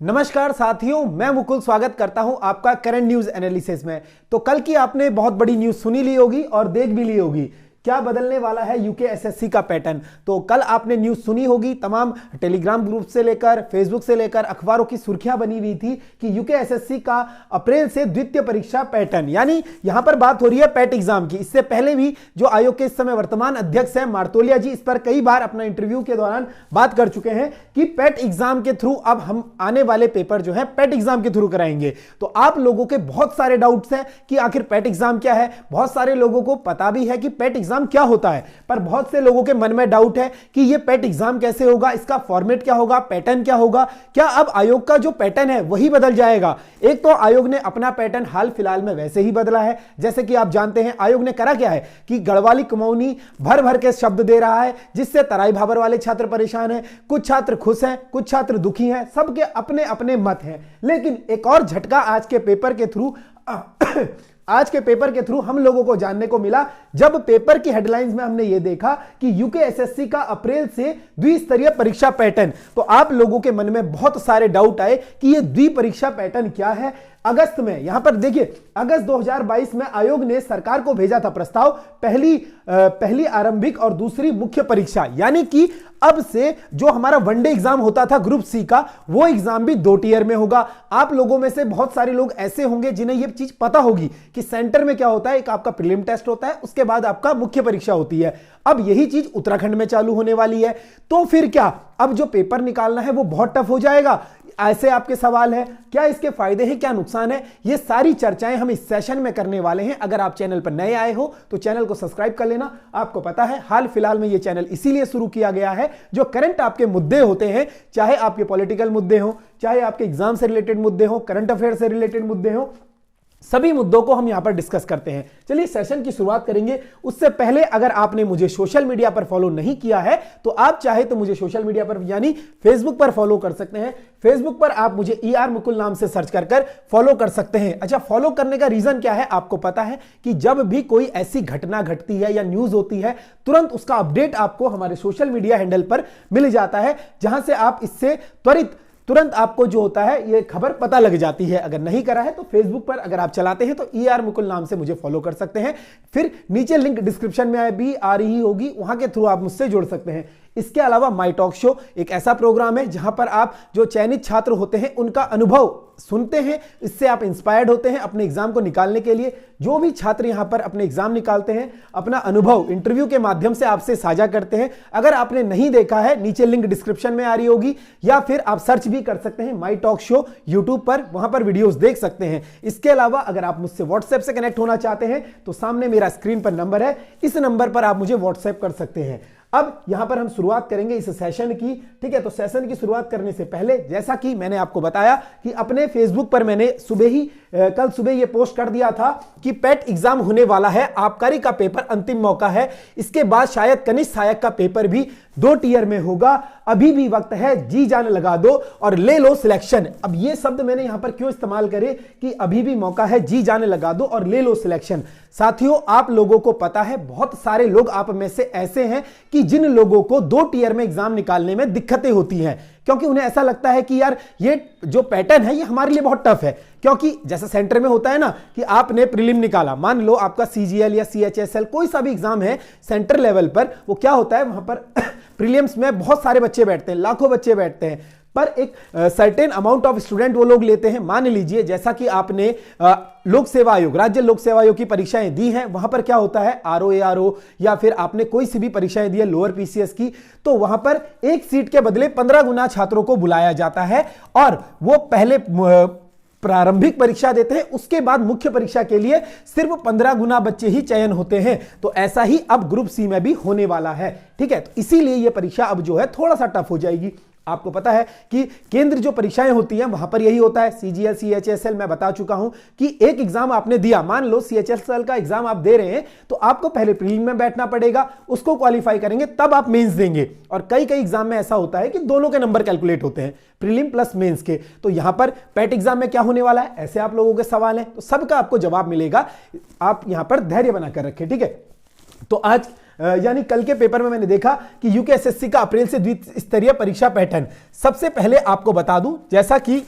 नमस्कार साथियों, मैं मुकुल स्वागत करता हूं आपका करंट न्यूज एनालिसिस में। तो कल की आपने बहुत बड़ी न्यूज सुनी ली होगी और देख भी ली होगी। क्या बदलने वाला है यूके एसएससी का पैटर्न। तो कल आपने न्यूज सुनी होगी, तमाम टेलीग्राम ग्रुप से लेकर फेसबुक से लेकर अखबारों की सुर्खियां बनी हुई थी कि यूके एसएससी का अप्रैल से द्वितीय परीक्षा पैटर्न, यानी यहां पर बात हो रही है पैट एग्जाम की। इससे पहले भी जो आयोग के इस समय वर्तमान अध्यक्ष हैं मार्तोलिया जी, इस पर कई बार अपना इंटरव्यू के दौरान बात कर चुके हैं कि पैट एग्जाम के थ्रू अब हम आने वाले पेपर जो है पैट एग्जाम के थ्रू कराएंगे। तो आप लोगों के बहुत सारे डाउट्स हैं कि आखिर पैट एग्जाम क्या है। बहुत सारे लोगों को पता भी है कि पैट एग्जाम क्या होता है, पर बहुत से लोगों के मन में डाउट है कि यह पैट एग्जाम कैसे होगा, इसका फॉर्मेट क्या होगा, पैटर्न क्या होगा, क्या अब आयोग का जो पैटर्न है वही बदल जाएगा। एक तो आयोग ने अपना पैटर्न हाल फिलहाल में वैसे ही बदला है। जैसे कि आप जानते हैं आयोग ने करा क्या है कि गढ़वाली कुमाऊनी भर भर के शब्द दे रहा है, जिससे तराई भाबर वाले छात्र परेशान हैं, कुछ छात्र खुश हैं, कुछ छात्र दुखी हैं, सबके अपने अपने मत हैं। लेकिन एक और झटका आज के पेपर के थ्रू हम लोगों को जानने को मिला, जब पेपर की हेडलाइंस में हमने यह देखा कि यूके एसएससी का अप्रैल से द्विस्तरीय परीक्षा पैटर्न। तो आप लोगों के मन में बहुत सारे डाउट आए कि यह द्विपरीक्षा पैटर्न क्या है। अगस्त में, यहां पर देखिए, अगस्त 2022 में आयोग ने सरकार को भेजा था प्रस्ताव, पहली आरंभिक और दूसरी मुख्य परीक्षा, यानी कि अब से जो हमारा वनडे एग्जाम होता था ग्रुप सी का, वो एग्जाम भी 2 टियर में होगा। आप लोगों में से बहुत सारे लोग ऐसे होंगे जिन्हें यह चीज पता होगी कि सेंटर में क्या होता है। एक आपका प्रीलिम टेस्ट होता है, उसके बाद आपका मुख्य परीक्षा होती है। अब यही चीज उत्तराखंड में चालू होने वाली है। तो फिर क्या अब जो पेपर निकालना है वो बहुत टफ हो जाएगा? ऐसे आपके सवाल है। क्या इसके फायदे हैं, क्या नुकसान है, ये सारी चर्चाएं हम इस सेशन में करने वाले हैं। अगर आप चैनल पर नए आए हो तो चैनल को सब्सक्राइब कर लेना। आपको पता है हाल फिलहाल में ये चैनल इसीलिए शुरू किया गया है, जो करंट आपके मुद्दे होते हैं, चाहे आपके पॉलिटिकल मुद्दे हो, चाहे आपके एग्जाम से रिलेटेड मुद्दे हो, करंट अफेयर से रिलेटेड मुद्दे हो, सभी मुद्दों को हम यहां पर डिस्कस करते हैं। चलिए सेशन की शुरुआत करेंगे। उससे पहले अगर आपने मुझे सोशल मीडिया पर फॉलो नहीं किया है तो आप चाहे तो मुझे सोशल मीडिया पर यानी फेसबुक पर फॉलो कर सकते हैं। फेसबुक पर आप मुझे ER मुकुल नाम से सर्च कर फॉलो कर सकते हैं। अच्छा, फॉलो करने का रीजन क्या है? आपको पता है कि जब भी कोई ऐसी घटना घटती है या न्यूज होती है, तुरंत उसका अपडेट आपको हमारे सोशल मीडिया हैंडल पर मिल जाता है, जहां से आप इससे तुरंत आपको जो होता है ये खबर पता लग जाती है। अगर नहीं करा है तो फेसबुक पर अगर आप चलाते हैं तो ER मुकुल नाम से मुझे फॉलो कर सकते हैं। फिर नीचे लिंक डिस्क्रिप्शन में भी आ रही होगी, वहां के थ्रू आप मुझसे जुड़ सकते हैं। इसके अलावा माई टॉक शो एक ऐसा प्रोग्राम है जहां पर आप जो चयनित छात्र होते हैं उनका अनुभव सुनते हैं, इससे आप इंस्पायर्ड होते हैं अपने एग्जाम को निकालने के लिए। जो भी छात्र यहां पर अपने एग्जाम निकालते हैं अपना अनुभव इंटरव्यू के माध्यम से आपसे साझा करते हैं। अगर आपने नहीं देखा है, नीचे लिंक डिस्क्रिप्शन में आ रही होगी, या फिर आप सर्च भी कर सकते हैं माई टॉक शो यूट्यूब पर, वहां पर वीडियोस देख सकते हैं। इसके अलावा अगर आप मुझसे व्हाट्सएप से कनेक्ट होना चाहते हैं तो सामने मेरा स्क्रीन पर नंबर है, इस नंबर पर आप मुझे व्हाट्सएप कर सकते हैं। अब यहां पर हम शुरुआत करेंगे इस सेशन की, ठीक है। तो सेशन की शुरुआत करने से पहले, जैसा कि मैंने आपको बताया कि अपने फेसबुक पर मैंने कल सुबह ये पोस्ट कर दिया था कि पैट एग्जाम होने वाला है, आबकारी का पेपर अंतिम मौका है, इसके बाद शायद कनिष्ठ सहायक का पेपर भी 2 टियर में होगा। अभी भी वक्त है, जी जान लगा दो और ले लो सिलेक्शन। अब ये शब्द मैंने यहां पर क्यों इस्तेमाल करे कि अभी भी मौका है, जी जान लगा दो और ले लो सिलेक्शन। साथियों, आप लोगों को पता है बहुत सारे लोग आप में से ऐसे हैं कि जिन लोगों को 2 टियर में एग्जाम निकालने में दिक्कतें होती हैं, क्योंकि उन्हें ऐसा लगता है कि यार ये जो पैटर्न है ये हमारे लिए बहुत टफ है। क्योंकि जैसा सेंटर में होता है ना कि आपने प्रीलिम निकाला, मान लो आपका CGL या CHSL कोई सा भी एग्जाम है सेंटर लेवल पर, वो क्या होता है वहां पर प्रीलिम्स में बहुत सारे बच्चे बैठते हैं, लाखों बच्चे बैठते हैं, पर एक सर्टेन अमाउंट ऑफ स्टूडेंट वो लोग लेते हैं। मान लीजिए जैसा कि आपने लोक सेवा आयोग, राज्य लोक सेवा आयोग की परीक्षाएं दी हैं, वहां पर क्या होता है RO ARO या फिर आपने कोई सी भी परीक्षाएं दी है लोअर PCS की, तो वहां पर एक सीट के बदले 15 गुना छात्रों को बुलाया जाता है और वो पहले प्रारंभिक परीक्षा देते हैं, उसके बाद मुख्य परीक्षा के लिए सिर्फ 15 गुना बच्चे ही चयन होते हैं। तो ऐसा ही अब ग्रुप सी में भी होने वाला है, ठीक है। तो इसीलिए यह परीक्षा अब जो है थोड़ा सा टफ हो जाएगी। आपको पता है कि केंद्र जो परीक्षाएं होती हैं वहां पर यही होता है। CGL CHSL मैं बता चुका हूं कि एक एग्जाम आपने दिया, मान लो CHSL का एग्जाम आप दे रहे हैं, तो आपको पहले प्रीलिम में बैठना पड़ेगा, उसको क्वालिफाई करेंगे तब आप मेंस देंगे। और कई एग्जाम में ऐसा होता है कि दोनों के नंबर कैलकुलेट होते हैं, प्रीलिम प्लस मेंस के। तो यहां पर पैट एग्जाम में क्या होने वाला है, ऐसे आप लोगों के सवाल हैं, तो सबका आपको जवाब मिलेगा। आप यहां पर धैर्य बनाकर रखें, ठीक है। तो आज यानी कल के पेपर में मैंने देखा कि यूकेएसएससी का अप्रैल से द्विस्तरीय परीक्षा पैटर्न। सबसे पहले आपको बता दूं, जैसा कि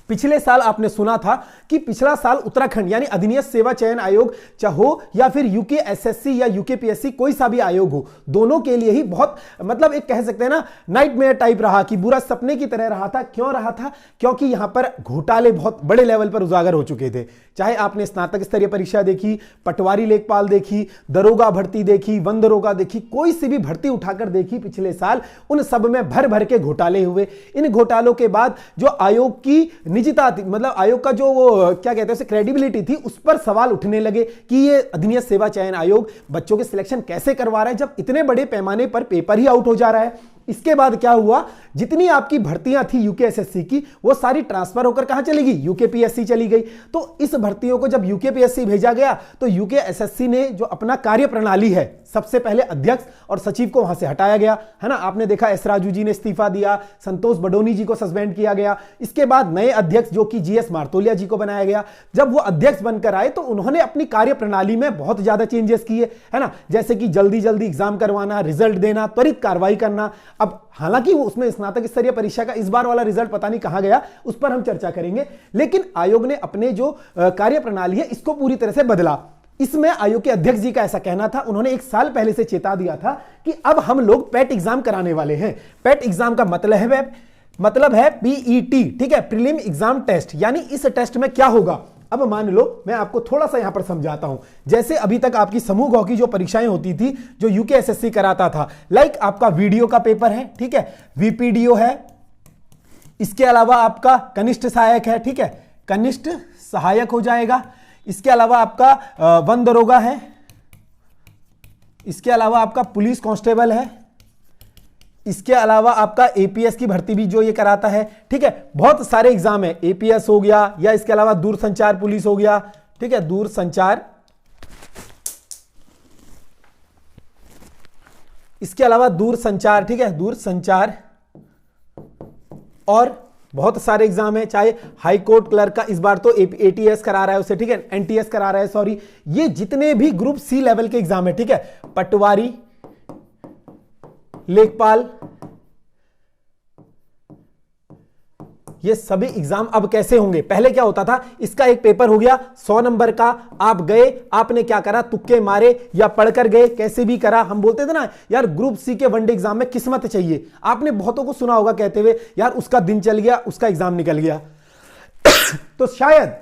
पिछले साल आपने सुना था कि पिछला साल उत्तराखंड यानी अधिनियम सेवा चयन आयोग चाहो या फिर यूकेएसएससी या यूकेपीएससी कोई सा भी आयोग हो, दोनों के लिए ही बहुत मतलब एक कह सकते हैं ना नाइटमेयर टाइप रहा, कि बुरा सपने की तरह रहा था। क्यों रहा था? क्योंकि यहां पर घोटाले बहुत बड़े लेवल पर उजागर हो चुके थे। चाहे आपने स्नातक स्तरीय परीक्षा देखी, पटवारी लेखपाल देखी, दरोगा भर्ती देखी, वन दरोगा देखी, कोई सी भी भर्ती उठाकर देखी पिछले साल, उन सब में भर भर के घोटाले हुए। इन घोटालों के बाद जो आयोग की निजता थी, मतलब आयोग का जो वो क्या कहते हैं क्रेडिबिलिटी थी, उस पर सवाल उठने लगे कि ये अधिनियम सेवा चयन आयोग बच्चों के सिलेक्शन कैसे करवा रहा है जब इतने बड़े पैमाने पर पेपर ही आउट हो जा रहा है। इसके बाद क्या हुआ, जितनी आपकी भर्तियां थी यूकेएसएससी की वो सारी ट्रांसफर होकर कहां चली गई? यूकेपीएससी चली गई। तो इस भर्तियों को जब यूकेपीएससी भेजा गया तो यूकेएसएससी ने जो अपना कार्य प्रणाली है, सबसे पहले अध्यक्ष और सचिव को वहां से हटाया गया, है ना। आपने देखा एस राजू जी ने इस्तीफा दिया, संतोष बडोनी जी को सस्पेंड किया गया। इसके बाद नए अध्यक्ष जो कि जीएस मार्तोलिया जी को बनाया गया। जब वो अध्यक्ष बनकर आए तो उन्होंने अपनी कार्य प्रणाली में बहुत ज्यादा चेंजेस किए, है ना, जैसे कि जल्दी जल्दी एग्जाम करवाना, रिजल्ट देना, त्वरित कार्रवाई करना। अब हालांकि उसमें स्नातक स्तरीय परीक्षा का इस बार वाला रिजल्ट पता नहीं कहां गया, उस पर हम चर्चा करेंगे, लेकिन आयोग ने अपने जो कार्य प्रणाली है इसको पूरी तरह से बदला। इसमें आयोग के अध्यक्ष जी का ऐसा कहना था, उन्होंने एक साल पहले से चेता दिया था कि अब हम लोग पैट एग्जाम कराने वाले हैं। पैट एग्जाम का मतलब है पीईटी, ठीक है, प्रीलिम एग्जाम टेस्ट। यानी इस टेस्ट में क्या होगा, अब मान लो मैं आपको थोड़ा सा यहां पर समझाता हूं। जैसे अभी तक आपकी समूह गौ की जो परीक्षाएं होती थी जो यूकेएसएससी कराता था, लाइक आपका वीडियो का पेपर है, ठीक है, वीपीडीओ है, इसके अलावा आपका कनिष्ठ सहायक है, ठीक है, कनिष्ठ सहायक हो जाएगा। इसके अलावा आपका वन दरोगा है, इसके अलावा आपका पुलिस कांस्टेबल है, इसके अलावा आपका एपीएस की भर्ती भी जो ये कराता है, ठीक है। बहुत सारे एग्जाम है, एपीएस हो गया या इसके अलावा दूरसंचार पुलिस हो गया, ठीक है, दूरसंचार, इसके अलावा दूरसंचार, ठीक है, दूरसंचार, और बहुत सारे एग्जाम है, चाहे हाई कोर्ट क्लर्क का इस बार तो एटीएस करा रहा है उसे, ठीक है, एनटीएस करा रहा है, सॉरी, ये जितने भी ग्रुप सी लेवल के एग्जाम है, ठीक है, पटवारी, लेखपाल, ये सभी एग्जाम अब कैसे होंगे? पहले क्या होता था, इसका एक पेपर हो गया 100 नंबर का, आप गए, आपने क्या करा, तुक्के मारे या पढ़कर गए, कैसे भी करा। हम बोलते थे ना यार ग्रुप सी के वनडे एग्जाम में किस्मत चाहिए। आपने बहुतों को सुना होगा कहते हुए यार उसका दिन चल गया, उसका एग्जाम निकल गया। तो शायद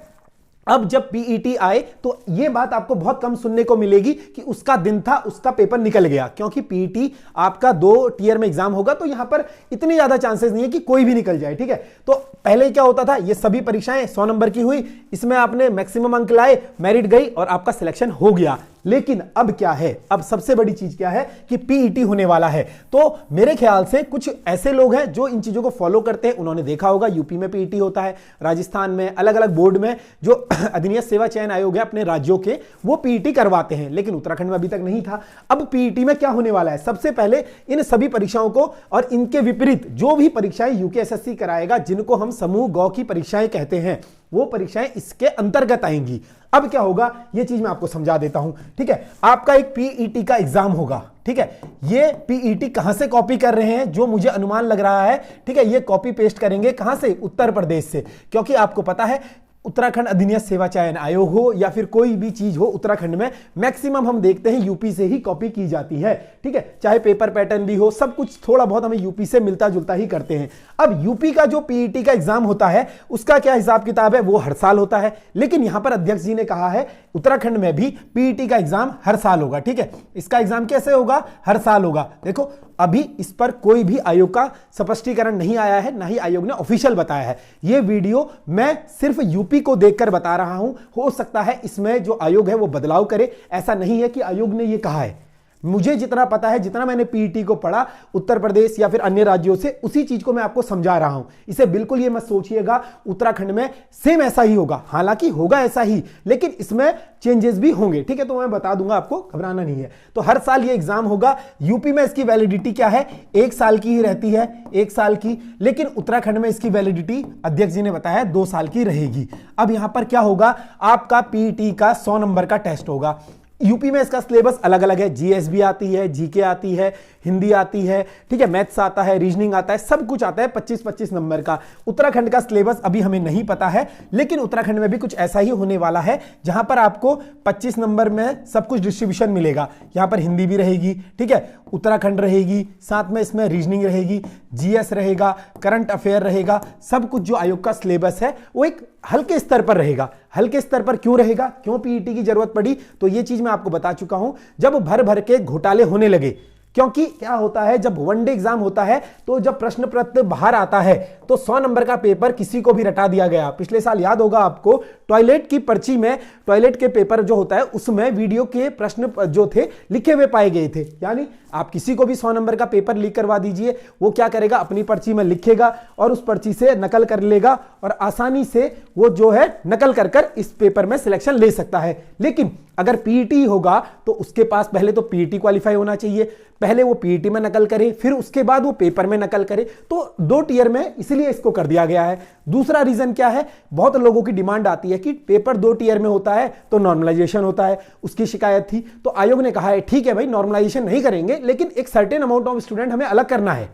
अब जब पीईटी आए तो यह बात आपको बहुत कम सुनने को मिलेगी कि उसका दिन था, उसका पेपर निकल गया, क्योंकि पीईटी आपका 2 टियर में एग्जाम होगा तो यहां पर इतने ज्यादा चांसेस नहीं है कि कोई भी निकल जाए, ठीक है। तो पहले क्या होता था, ये सभी परीक्षाएं 100 नंबर की हुई, इसमें आपने मैक्सिमम अंक लाए, मेरिट गई और आपका सिलेक्शन हो गया। लेकिन अब क्या है, अब सबसे बड़ी चीज क्या है कि पीईटी होने वाला है। तो मेरे ख्याल से कुछ ऐसे लोग हैं जो इन चीजों को फॉलो करते हैं, उन्होंने देखा होगा यूपी में पीईटी होता है, राजस्थान में अलग अलग बोर्ड में जो अधिनियम सेवा चयन आयोग है अपने राज्यों के, वो पीईटी करवाते हैं, लेकिन उत्तराखंड में अभी तक नहीं था। अब पीईटी में क्या होने वाला है, सबसे पहले इन सभी परीक्षाओं को और इनके विपरीत जो भी परीक्षाएं यूकेएसएससी कराएगा, जिनको हम समूह गौ की परीक्षाएं कहते हैं, वो परीक्षाएं इसके अंतर्गत आएंगी। अब क्या होगा ये चीज मैं आपको समझा देता हूं, ठीक है। आपका एक पीईटी का एग्जाम होगा, ठीक है। ये पीईटी कहां से कॉपी कर रहे हैं, जो मुझे अनुमान लग रहा है, ठीक है, ये कॉपी पेस्ट करेंगे कहां से, उत्तर प्रदेश से, क्योंकि आपको पता है उत्तराखंड अधिनियम सेवा चयन आयोग हो या फिर कोई भी चीज हो, उत्तराखंड में मैक्सिमम हम देखते हैं यूपी से ही कॉपी की जाती है, ठीक है। चाहे पेपर पैटर्न भी हो, सब कुछ थोड़ा बहुत हमें यूपी से मिलता जुलता ही करते हैं। अब यूपी का जो पीईटी का एग्जाम होता है उसका क्या हिसाब किताब है, वो हर साल होता है, लेकिन यहां पर अध्यक्ष जी ने कहा है उत्तराखंड में भी पीईटी का एग्जाम हर साल होगा, ठीक है। इसका एग्जाम कैसे होगा, हर साल होगा। देखो अभी इस पर कोई भी आयोग का स्पष्टीकरण नहीं आया है, ना ही आयोग ने ऑफिशियल बताया है। यह वीडियो मैं सिर्फ यूपी को देखकर बता रहा हूं, हो सकता है इसमें जो आयोग है वो बदलाव करे, ऐसा नहीं है कि आयोग ने यह कहा है। मुझे जितना पता है, जितना मैंने पीईटी को पढ़ा उत्तर प्रदेश या फिर अन्य राज्यों से, उसी चीज को मैं आपको समझा रहा हूं। इसे बिल्कुल ये मत सोचिएगा उत्तराखंड में सेम ऐसा ही होगा, हालांकि होगा ऐसा ही, लेकिन इसमें चेंजेस भी होंगे, ठीक है। तो मैं बता दूंगा, आपको घबराना नहीं है। तो हर साल ये एग्जाम होगा। यूपी में इसकी वैलिडिटी क्या है, 1 साल की ही रहती है, 1 साल की, लेकिन उत्तराखंड में इसकी वैलिडिटी अध्यक्ष जी ने बताया 2 साल की रहेगी। अब यहां पर क्या होगा, आपका पीईटी का 100 नंबर का टेस्ट होगा। यूपी में इसका सिलेबस अलग अलग है, जीएस भी आती है, जीके आती है, हिंदी आती है, ठीक है, मैथ्स आता है, रीजनिंग आता है, सब कुछ आता है 25-25 नंबर का। उत्तराखंड का सिलेबस अभी हमें नहीं पता है, लेकिन उत्तराखंड में भी कुछ ऐसा ही होने वाला है जहां पर आपको 25 नंबर में सब कुछ डिस्ट्रीब्यूशन मिलेगा। यहां पर हिंदी भी रहेगी, ठीक है, उत्तराखंड रहेगी, साथ में इसमें रीजनिंग रहेगी, जीएस रहेगा, करंट अफेयर रहेगा, सब कुछ जो आयोग का सिलेबस है वो एक हल्के स्तर पर रहेगा। हल्के स्तर पर क्यों रहेगा, क्यों पीईटी की जरूरत पड़ी, तो ये चीज मैं आपको बता चुका हूं। जब भर भर के घोटाले होने लगे, क्योंकि क्या होता है जब वनडे एग्जाम होता है तो जब प्रश्न पत्र बाहर आता है तो 100 नंबर का पेपर किसी को भी रटा दिया गया। पिछले साल याद होगा आपको, टॉयलेट की पर्ची में, टॉयलेट के पेपर जो होता है उसमें वीडियो के प्रश्न जो थे लिखे हुए पाए गए थे। यानी आप किसी को भी 100 नंबर का पेपर लीक करवा दीजिए, वो क्या करेगा, अपनी पर्ची में लिखेगा और उस पर्ची से नकल कर लेगा और आसानी से वो जो है नकल कर कर इस पेपर में सिलेक्शन ले सकता है। लेकिन अगर पीईटी होगा तो उसके पास पहले तो पीईटी क्वालिफाई होना चाहिए, पहले वो पीईटी में नकल करे, फिर उसके बाद वो पेपर में नकल करे। तो 2 टियर में इसलिए इसको कर दिया गया है। दूसरा रीजन क्या है, बहुत लोगों की डिमांड आती है कि पेपर 2 टियर में होता है तो नॉर्मलाइजेशन होता है, उसकी शिकायत थी। तो आयोग ने कहा है ठीक है भाई, नॉर्मलाइजेशन नहीं करेंगे, लेकिन एक सर्टेन अमाउंट ऑफ स्टूडेंट हमें अलग करना है।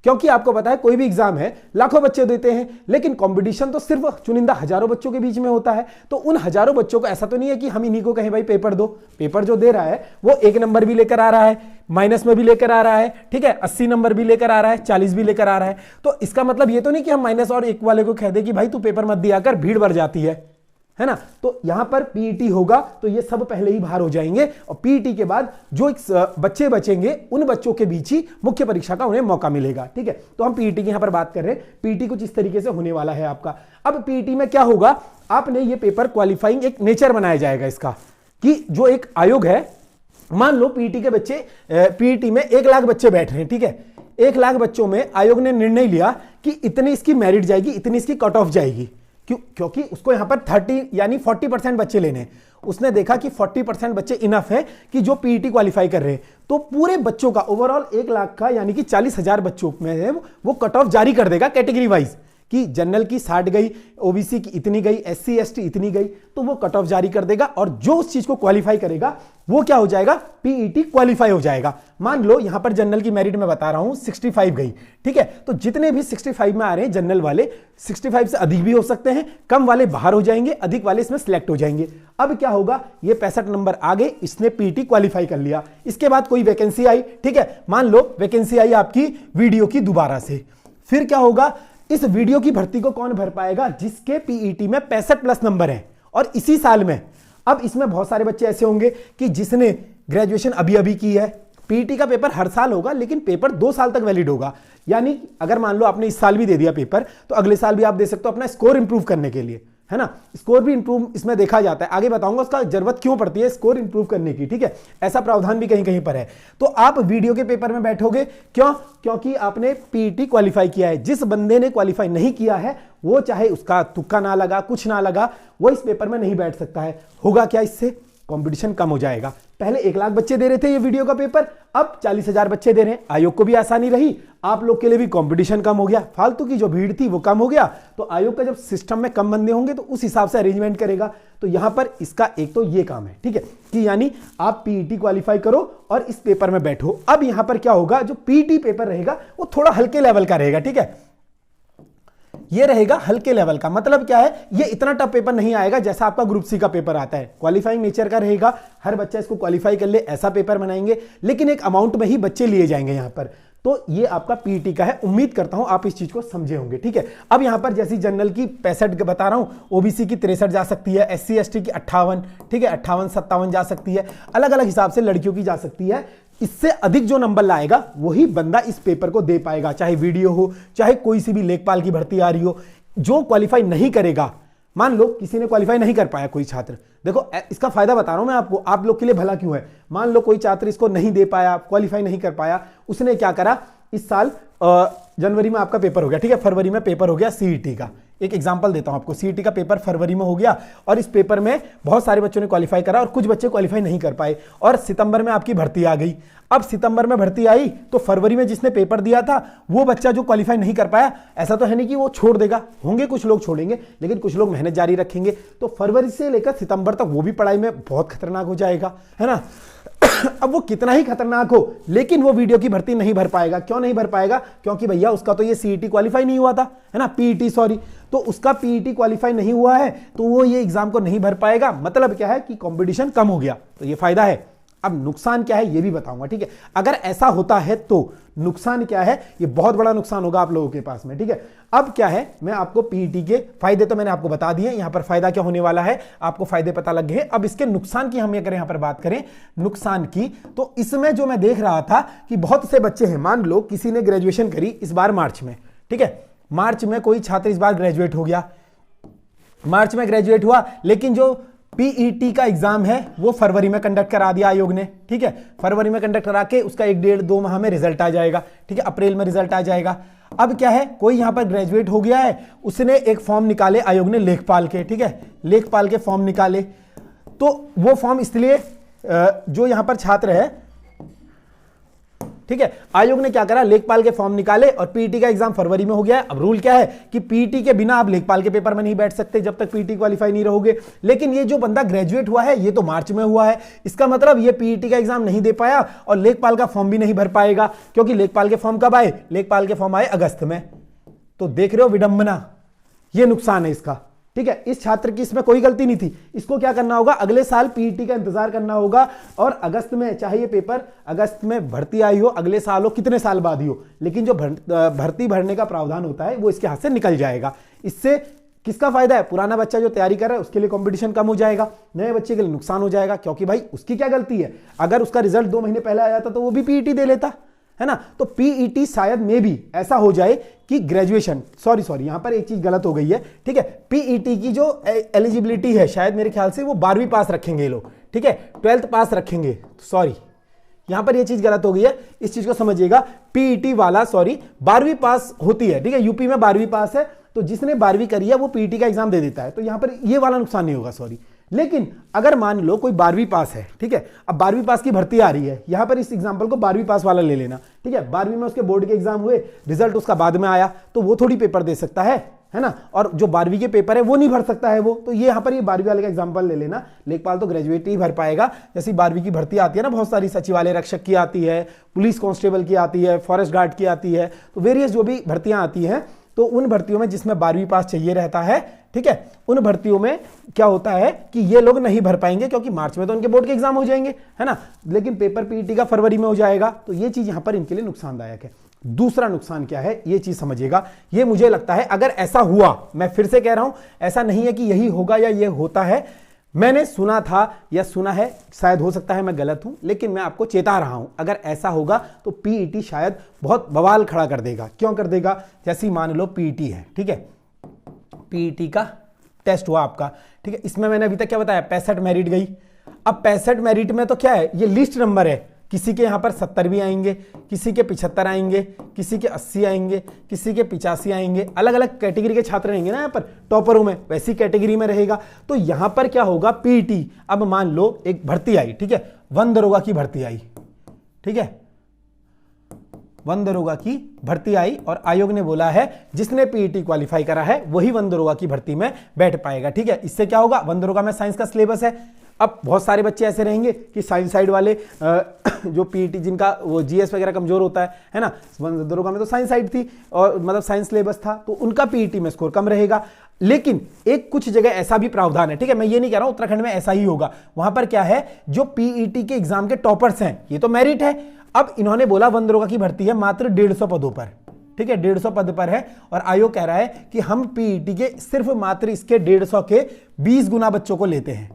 क्योंकि आपको पता है कोई भी एग्जाम है, लाखों बच्चे देते हैं, लेकिन कंपटीशन तो सिर्फ चुनिंदा हजारों बच्चों के बीच में होता है। तो उन हजारों बच्चों को ऐसा तो नहीं है कि हम इन्हीं को कहें भाई पेपर दो। पेपर जो दे रहा है वो 1 नंबर भी लेकर आ रहा है, माइनस में भी लेकर आ रहा है, ठीक है, 80 नंबर भी लेकर आ रहा है, 40 भी लेकर आ रहा है। तो इसका मतलब ये तो नहीं कि हम माइनस और 1 वाले को कह दे कि भाई तू पेपर मत दिया कर, भीड़ बढ़ जाती है ना। तो यहां पर पीईटी होगा तो ये सब पहले ही बाहर हो जाएंगे और पीईटी के बाद जो बच्चे बचेंगे उन बच्चों के बीच ही मुख्य परीक्षा का उन्हें मौका मिलेगा, ठीक है। तो हम पीईटी की यहां पर बात कर रहे हैं, पीईटी कुछ इस तरीके से होने वाला है आपका। अब पीईटी में क्या होगा, आपने ये पेपर क्वालिफाइंग एक नेचर बनाया जाएगा इसका, कि जो एक आयोग है, मान लो पीईटी के बच्चे, पीईटी में 1 लाख बच्चे बैठ रहे हैं, ठीक है, 1 लाख बच्चों में आयोग ने निर्णय लिया कि इतनी इसकी मेरिट जाएगी, इतनी इसकी कट ऑफ जाएगी। क्योंकि उसको यहां पर 30 यानी 40% बच्चे लेने हैं। उसने देखा कि 40% बच्चे इनफ है कि जो पीईटी क्वालिफाई कर रहे हैं, तो पूरे बच्चों का ओवरऑल 1 लाख का यानी कि 40,000 बच्चों में वो कट ऑफ जारी कर देगा कैटेगरी वाइज, कि जनरल की 60 गई, ओबीसी की इतनी गई, एससी एसटी इतनी गई, तो वो कट ऑफ जारी कर देगा और जो उस चीज को क्वालिफाई करेगा वो क्या हो जाएगा, पीईटी क्वालिफाई हो जाएगा। मान लो यहां पर जनरल की मेरिट में बता रहा हूं 65 गई, ठीक है, तो जितने भी 65 में आ रहे हैं जनरल वाले, 65 से अधिक भी हो सकते हैं, कम वाले बाहर हो जाएंगे, अधिक वाले इसमें सिलेक्ट हो जाएंगे। अब क्या होगा, ये 65 नंबर आ गए, इसने पीईटी क्वालिफाई कर लिया। इसके बाद कोई वैकेंसी आई, ठीक है, मान लो वैकेंसी आई आपकी वीडियो की दोबारा से, फिर क्या होगा, इस वीडियो की भर्ती को कौन भर पाएगा, जिसके पीईटी में 65+ नंबर है और इसी साल में। अब इसमें बहुत सारे बच्चे ऐसे होंगे कि जिसने ग्रेजुएशन अभी अभी की है, पीईटी का पेपर हर साल होगा लेकिन पेपर 2 साल तक वैलिड होगा। यानी अगर मान लो आपने इस साल भी दे दिया पेपर, तो अगले साल भी आप दे सकते हो अपना स्कोर इंप्रूव करने के लिए, है ना। स्कोर भी इंप्रूव इसमें देखा जाता है, आगे बताऊंगा उसका जरूरत क्यों पड़ती है स्कोर इंप्रूव करने की, ठीक है, ऐसा प्रावधान भी कहीं कहीं पर है। तो आप वीडियो के पेपर में बैठोगे, क्यों, क्योंकि आपने पीईटी क्वालिफाई किया है। जिस बंदे ने क्वालिफाई नहीं किया है, वो चाहे उसका तुक्का ना लगा, कुछ ना लगा, वो इस पेपर में नहीं बैठ सकता है। होगा क्या, इससे कंपटीशन कम हो जाएगा। पहले 1 लाख बच्चे दे रहे थे ये वीडियो का पेपर, अब 40,000 बच्चे दे रहे हैं। आयोग को भी आसानी रही, आप लोग के लिए भी कंपटीशन कम हो गया, फालतू की जो भीड़ थी वो कम हो गया। तो आयोग का जब सिस्टम में कम बंदे होंगे तो उस हिसाब से अरेंजमेंट करेगा। तो यहां पर इसका एक तो ये काम है, ठीक है, कि यानी आप पीईटी क्वालिफाई करो और इस पेपर में बैठो। अब यहां पर क्या होगा, जो पीईटी पेपर रहेगा वो थोड़ा हल्के लेवल का रहेगा, ठीक है, ये रहेगा हल्के लेवल का। मतलब क्या है, ये इतना टफ पेपर नहीं आएगा जैसा आपका ग्रुप सी का पेपर आता है। क्वालिफाइंग नेचर का रहेगा, हर बच्चा इसको क्वालिफाई कर ले ऐसा पेपर बनाएंगे, लेकिन एक अमाउंट में ही बच्चे लिए जाएंगे यहां पर। तो ये आपका पीईटी का है, उम्मीद करता हूं आप इस चीज को समझे होंगे, ठीक है। अब यहां पर जैसी जनरल की 65 बता रहा हूं, ओबीसी की 63 जा सकती है, एससी एसटी की 58, ठीक है, 58-57 जा सकती है, अलग अलग हिसाब से लड़कियों की जा सकती है। इससे अधिक जो नंबर लाएगा वही बंदा इस पेपर को दे पाएगा, चाहे वीडियो हो, चाहे कोई सी भी लेखपाल की भर्ती आ रही हो। जो क्वालिफाई नहीं करेगा, मान लो किसी ने क्वालिफाई नहीं कर पाया, कोई छात्र, देखो इसका फायदा बता रहा हूं मैं आपको, आप लोग के लिए भला क्यों है। मान लो कोई छात्र इसको नहीं दे पाया, क्वालिफाई नहीं कर पाया, उसने क्या करा, इस साल जनवरी में आपका पेपर हो गया, ठीक है, फरवरी में पेपर हो गया सीईटी का, एक एग्जांपल देता हूं आपको। सीईटी का पेपर फरवरी में हो गया और इस पेपर में बहुत सारे बच्चों ने क्वालिफाई करा और कुछ बच्चे क्वालिफाई नहीं कर पाए और सितंबर में आपकी भर्ती आ गई। अब सितंबर में भर्ती आई तो फरवरी में जिसने पेपर दिया था वो बच्चा जो क्वालिफाई नहीं कर पाया, ऐसा तो है नहीं कि वो छोड़ देगा, होंगे कुछ लोग छोड़ेंगे लेकिन कुछ लोग मेहनत जारी रखेंगे। तो फरवरी से लेकर सितंबर तक वो भी पढ़ाई में बहुत खतरनाक हो जाएगा, है ना। अब वो कितना ही खतरनाक हो लेकिन वो वीडियो की भर्ती नहीं भर पाएगा। क्यों नहीं भर पाएगा? क्योंकि भैया उसका तो ये सीईटी क्वालिफाई नहीं हुआ था, है ना, पीईटी सॉरी, तो उसका पीईटी क्वालिफाई नहीं हुआ है तो वो ये एग्जाम को नहीं भर पाएगा। मतलब क्या है कि कंपटीशन कम हो गया, तो ये फायदा है। अब नुकसान क्या है ये भी बताऊंगा, ठीक है। अगर ऐसा होता है तो नुकसान क्या है, ये बहुत बड़ा नुकसान होगा आप लोगों के पास में, ठीक है। अब क्या है, मैं आपको पीईटी के फायदे तो मैंने आपको बता दिए, यहां पर फायदा क्या होने वाला है आपको फायदे पता लग गए। अब इसके नुकसान की हम अगर यहां पर बात करें नुकसान की, तो इसमें जो मैं देख रहा था कि बहुत से बच्चे हैं, मान लो किसी ने ग्रेजुएशन करी इस बार मार्च में, ठीक है, मार्च में कोई छात्र इस बार ग्रेजुएट हो गया, मार्च में ग्रेजुएट हुआ, लेकिन जो पीईटी का एग्जाम है वो फरवरी में कंडक्ट करा दिया आयोग ने, ठीक है। फरवरी में कंडक्ट करा के उसका 1-1.5-2 माह में रिजल्ट आ जाएगा, ठीक है, अप्रैल में रिजल्ट आ जाएगा। अब क्या है, कोई यहां पर ग्रेजुएट हो गया है, उसने एक फॉर्म निकाले आयोग ने लेखपाल के, ठीक है, लेखपाल के फॉर्म निकाले। तो वो फॉर्म इसलिए जो यहां पर छात्र है, ठीक है, आयोग ने क्या करा, लेखपाल के फॉर्म निकाले और पीईटी का एग्जाम फरवरी में हो गया है। अब रूल क्या है कि पीईटी के बिना आप लेखपाल के पेपर में नहीं बैठ सकते जब तक पीईटी क्वालिफाई नहीं रहोगे। लेकिन ये जो बंदा ग्रेजुएट हुआ है ये तो मार्च में हुआ है, इसका मतलब ये पीईटी का एग्जाम नहीं दे पाया और लेखपाल का फॉर्म भी नहीं भर पाएगा, क्योंकि लेखपाल के फॉर्म कब आए, लेखपाल के फॉर्म आए अगस्त में। तो देख रहे हो विडंबना, ये नुकसान है इसका, ठीक है। इस छात्र की इसमें कोई गलती नहीं थी, इसको क्या करना होगा, अगले साल पीईटी का इंतजार करना होगा और अगस्त में, चाहे ये पेपर अगस्त में भर्ती आई हो, अगले साल हो, कितने साल बाद ही हो, लेकिन जो भर्ती भरने का प्रावधान होता है वो इसके हाथ से निकल जाएगा। इससे किसका फायदा है, पुराना बच्चा जो तैयारी कर रहा है उसके लिए कंपटीशन कम हो जाएगा, नए बच्चे के लिए नुकसान हो जाएगा, क्योंकि भाई उसकी क्या गलती है, अगर उसका रिजल्ट 2 महीने पहले आ जाता तो वो भी पीईटी दे लेता, है ना। तो पीईटी शायद में भी ऐसा हो जाए कि ग्रेजुएशन, सॉरी यहां पर एक चीज गलत हो गई है, ठीक है, पीईटी की जो एलिजिबिलिटी है शायद मेरे ख्याल से वो 12वीं पास रखेंगे लोग, ठीक है, 12th पास रखेंगे, सॉरी यहां पर ये चीज गलत हो गई है, इस चीज को समझिएगा। पीईटी वाला 12वीं पास होती है, ठीक है, यूपी में 12वीं पास है, तो जिसने 12वीं करी है वो पीईटी का एग्जाम दे देता है, तो यहां पर ये वाला नुकसान नहीं होगा, सॉरी। लेकिन अगर मान लो कोई 12वीं पास है, ठीक है, अब 12वीं पास की भर्ती आ रही है, यहां पर इस एग्जांपल को 12वीं पास वाला ले लेना, ठीक है, 12वीं में उसके बोर्ड के एग्जाम हुए, रिजल्ट उसका बाद में आया, तो वो थोड़ी पेपर दे सकता है ना, और जो 12वीं के पेपर है वो नहीं भर सकता है वो, तो ये यहां पर ये 12वीं वाले का एग्जांपल ले लेना। लेखपाल तो ग्रेजुएट ही भर पाएगा, जैसे 12वीं की भर्ती आती है ना, बहुत सारी सचिवालय रक्षक की आती है, पुलिस कांस्टेबल की आती है, फॉरेस्ट गार्ड की आती है, तो वेरियस जो भी भर्तियां आती हैं, तो उन भर्तियों में जिसमें 12वीं पास चाहिए रहता है, ठीक है, उन भर्तियों में क्या होता है कि ये लोग नहीं भर पाएंगे क्योंकि मार्च में तो उनके बोर्ड के एग्जाम हो जाएंगे, है ना, लेकिन पेपर पीईटी का फरवरी में हो जाएगा, तो ये चीज यहां पर इनके लिए नुकसानदायक है। दूसरा नुकसान क्या है ये चीज समझिएगा, ये मुझे लगता है अगर ऐसा हुआ, मैं फिर से कह रहा हूं ऐसा नहीं है कि यही होगा या ये होता है, मैंने सुना था या सुना है, शायद हो सकता है मैं गलत हूं, लेकिन मैं आपको चेता रहा हूं, अगर ऐसा होगा तो पीईटी शायद बहुत बवाल खड़ा कर देगा। क्यों कर देगा, जैसे मान लो पीईटी है, ठीक है, पीईटी का टेस्ट हुआ आपका, ठीक है, इसमें मैंने अभी तक क्या बताया, 65 मेरिट गई। अब 65 मेरिट में तो क्या है, ये लिस्ट नंबर है, किसी के यहां पर 70 भी आएंगे, किसी के 75 आएंगे, किसी के 80 आएंगे, किसी के 85 आएंगे, अलग अलग कैटेगरी के छात्र रहेंगे ना यहां पर, टॉपरों में वैसी कैटेगरी में रहेगा। तो यहां पर क्या होगा, पीईटी, अब मान लो एक भर्ती आई, ठीक है, वन दरोगा की भर्ती आई, ठीक है, वन दरोगा की भर्ती आई और आयोग ने बोला है जिसने पीईटी क्वालिफाई करा है वही वन दरोगा की भर्ती में बैठ पाएगा, ठीक है। इससे क्या होगा, वन दरोगा में साइंस का सिलेबस है, अब बहुत सारे बच्चे ऐसे रहेंगे कि साइंस साइड वाले जो पीईटी जिनका वो जीएस वगैरह कमजोर होता है ना, वन दरोगा में तो साइंस साइड थी और मतलब साइंस सिलेबस था, तो उनका पीईटी में स्कोर कम रहेगा। लेकिन एक कुछ जगह ऐसा भी प्रावधान है, ठीक है, मैं ये नहीं कह रहा हूं उत्तराखंड में ऐसा ही होगा, वहां पर क्या है, जो पीईटी के एग्जाम के टॉपर्स हैं, ये तो मेरिट है, अब इन्होंने बोला वन दरोगा की भर्ती है मात्र 150 पदों पर, ठीक है, 150 पद पर है और आयोग कह रहा है कि हम पीईटी के सिर्फ मात्र इसके 150 के 20 गुना बच्चों को लेते हैं,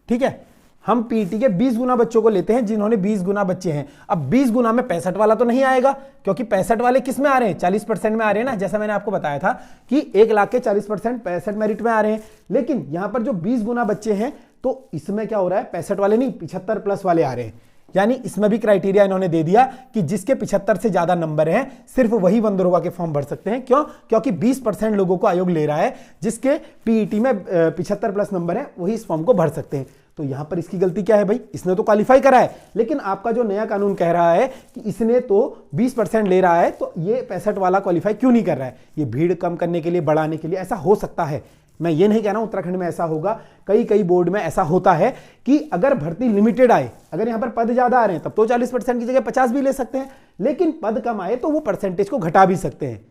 ठीक है, हम पीईटी के 20 गुना बच्चों को लेते हैं जिन्होंने 20 गुना बच्चे हैं। अब 20 गुना में 65 वाला तो नहीं आएगा, क्योंकि 65 वाले किस में आ रहे हैं, 40% में आ रहे हैं ना, जैसा मैंने आपको बताया था कि 1 लाख के 40% 65 मेरिट में आ रहे हैं। लेकिन यहां पर जो 20 गुना बच्चे हैं तो इसमें क्या हो रहा है, 65 वाले नहीं 75 प्लस वाले आ रहे हैं। यानी इसमें भी क्राइटेरिया इन्होंने दे दिया कि जिसके 75 से ज्यादा नंबर हैं सिर्फ वही वन दरोगा के फॉर्म भर सकते हैं। क्यों? क्योंकि 20% लोगों को आयोग ले रहा है जिसके पीईटी में 75 प्लस नंबर है, वही इस फॉर्म को भर सकते हैं। तो यहां पर इसकी गलती क्या है भाई? इसने तो क्वालिफाई करा है, लेकिन आपका जो नया कानून कह रहा है कि इसने तो 20% ले रहा है, तो ये 65 वाला क्वालिफाई क्यों नहीं कर रहा है? ये भीड़ कम करने के लिए, बढ़ाने के लिए ऐसा हो सकता है। मैं ये नहीं कह रहा हूं उत्तराखंड में ऐसा होगा, कई बोर्ड में ऐसा होता है कि अगर भर्ती लिमिटेड आए, अगर यहां पर पद ज्यादा आ रहे हैं तब तो 40% की जगह 50 भी ले सकते हैं, लेकिन पद कम आए तो वो परसेंटेज को घटा भी सकते हैं।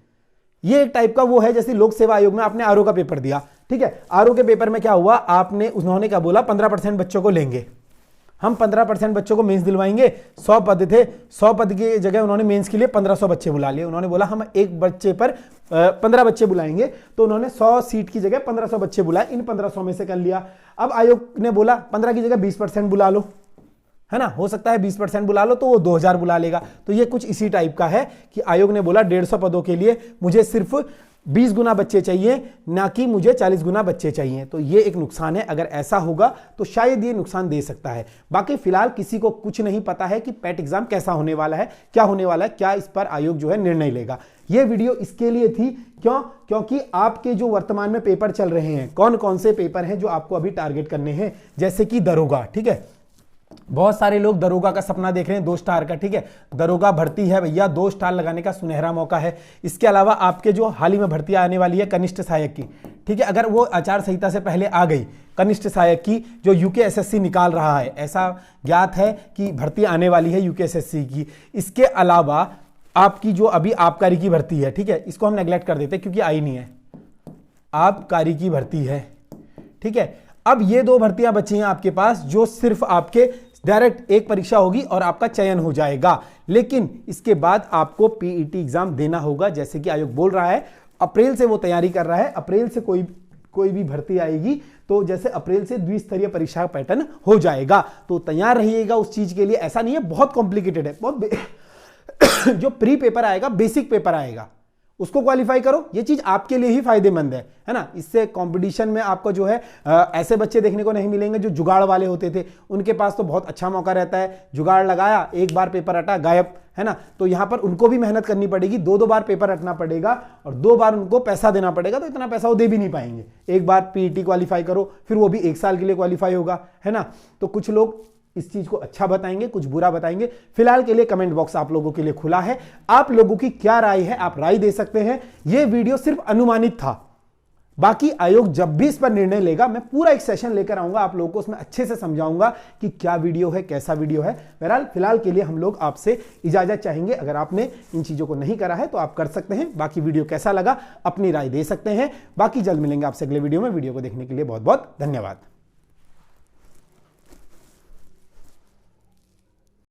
ये एक टाइप का वो है जैसे लोक सेवा आयोग में आपने आरओ का पेपर दिया, ठीक है, आरओ के पेपर में क्या हुआ, आपने उन्होंने क्या बोला 15% बच्चों को लेंगे, हम 15% बच्चों को मेंस दिलवाएंगे। 100 पद थे, 100 पद की जगह उन्होंने मेंस के लिए 1500 बच्चे बुला लिए। उन्होंने बोला हम एक बच्चे पर 15 बच्चे बुलाएंगे, तो उन्होंने 100 सीट की जगह 1500 बच्चे बुलाए, इन 1500 में से कर लिया। अब आयोग ने बोला 15 की जगह 20% बुला लो, है ना, हो सकता है 20% बुला लो तो वो 2000 बुला लेगा। तो ये कुछ इसी टाइप का है कि आयोग ने बोला 150 पदों के लिए मुझे सिर्फ 20 गुना बच्चे चाहिए, ना कि मुझे 40 गुना बच्चे चाहिए। तो ये एक नुकसान है, अगर ऐसा होगा तो शायद ये नुकसान दे सकता है। बाकी फिलहाल किसी को कुछ नहीं पता है कि पैट एग्जाम कैसा होने वाला है, क्या होने वाला है, क्या इस पर आयोग जो है निर्णय लेगा। ये वीडियो इसके लिए थी, क्यों? क्योंकि आपके जो वर्तमान में पेपर चल रहे हैं, कौन कौन से पेपर हैं जो आपको अभी टारगेट करने हैं, जैसे कि दरोगा, ठीक है, बहुत सारे लोग दरोगा का सपना देख रहे हैं 2 स्टार का, ठीक है, दरोगा भर्ती है भैया, 2 स्टार लगाने का सुनहरा मौका है। इसके अलावा आपके जो हाल ही में भर्ती आने वाली है कनिष्ठ सहायक की, ठीक है, अगर वो आचार संहिता से पहले आ गई, कनिष्ठ सहायक की जो यूकेएसएससी निकाल रहा है, ऐसा ज्ञात है कि भर्ती आने वाली है यूकेएसएससी की। इसके अलावा आपकी जो अभी आबकारी की भर्ती है, ठीक है, इसको हम नेग्लेक्ट कर देते हैं क्योंकि आई नहीं है, आबकारी की भर्ती है, ठीक है। अब ये 2 भर्तियां बची हैं आपके पास जो सिर्फ आपके डायरेक्ट एक परीक्षा होगी और आपका चयन हो जाएगा, लेकिन इसके बाद आपको पीईटी एग्जाम देना होगा। जैसे कि आयोग बोल रहा है अप्रैल से वो तैयारी कर रहा है, अप्रैल से कोई भी भर्ती आएगी तो जैसे अप्रैल से द्विस्तरीय परीक्षा पैटर्न हो जाएगा। तो तैयार रहिएगा उस चीज के लिए। ऐसा नहीं है बहुत कॉम्प्लिकेटेड है, बहुत जो प्री पेपर आएगा, बेसिक पेपर आएगा, उसको क्वालिफाई करो, ये चीज आपके लिए ही फायदेमंद है ना। इससे कंपटीशन में आपको जो है ऐसे बच्चे देखने को नहीं मिलेंगे जो जुगाड़ वाले होते थे, उनके पास तो बहुत अच्छा मौका रहता है, जुगाड़ लगाया, एक बार पेपर हटा, गायब, है ना। तो यहां पर उनको भी मेहनत करनी पड़ेगी, 2 बार पेपर हटना पड़ेगा और 2 बार उनको पैसा देना पड़ेगा, तो इतना पैसा वो दे भी नहीं पाएंगे। एक बार पीईटी क्वालिफाई करो, फिर वो भी 1 साल के लिए क्वालिफाई होगा, है ना। तो कुछ लोग इस चीज को अच्छा बताएंगे, कुछ बुरा बताएंगे। फिलहाल के लिए कमेंट बॉक्स आप लोगों के लिए खुला है, आप लोगों की क्या राय है, आप राय दे सकते हैं। यह वीडियो सिर्फ अनुमानित था, बाकी आयोग जब भी इस पर निर्णय लेगा मैं पूरा एक सेशन लेकर आऊंगा, आप लोगों को उसमें अच्छे से समझाऊंगा कि क्या वीडियो है, कैसा वीडियो है। बहरहाल फिलहाल के लिए हम लोग आपसे इजाजत चाहेंगे, अगर आपने इन चीजों को नहीं करा है तो आप कर सकते हैं। बाकी वीडियो कैसा लगा अपनी राय दे सकते हैं। बाकी जल्द मिलेंगे आपसे अगले वीडियो में। वीडियो को देखने के लिए बहुत बहुत धन्यवाद।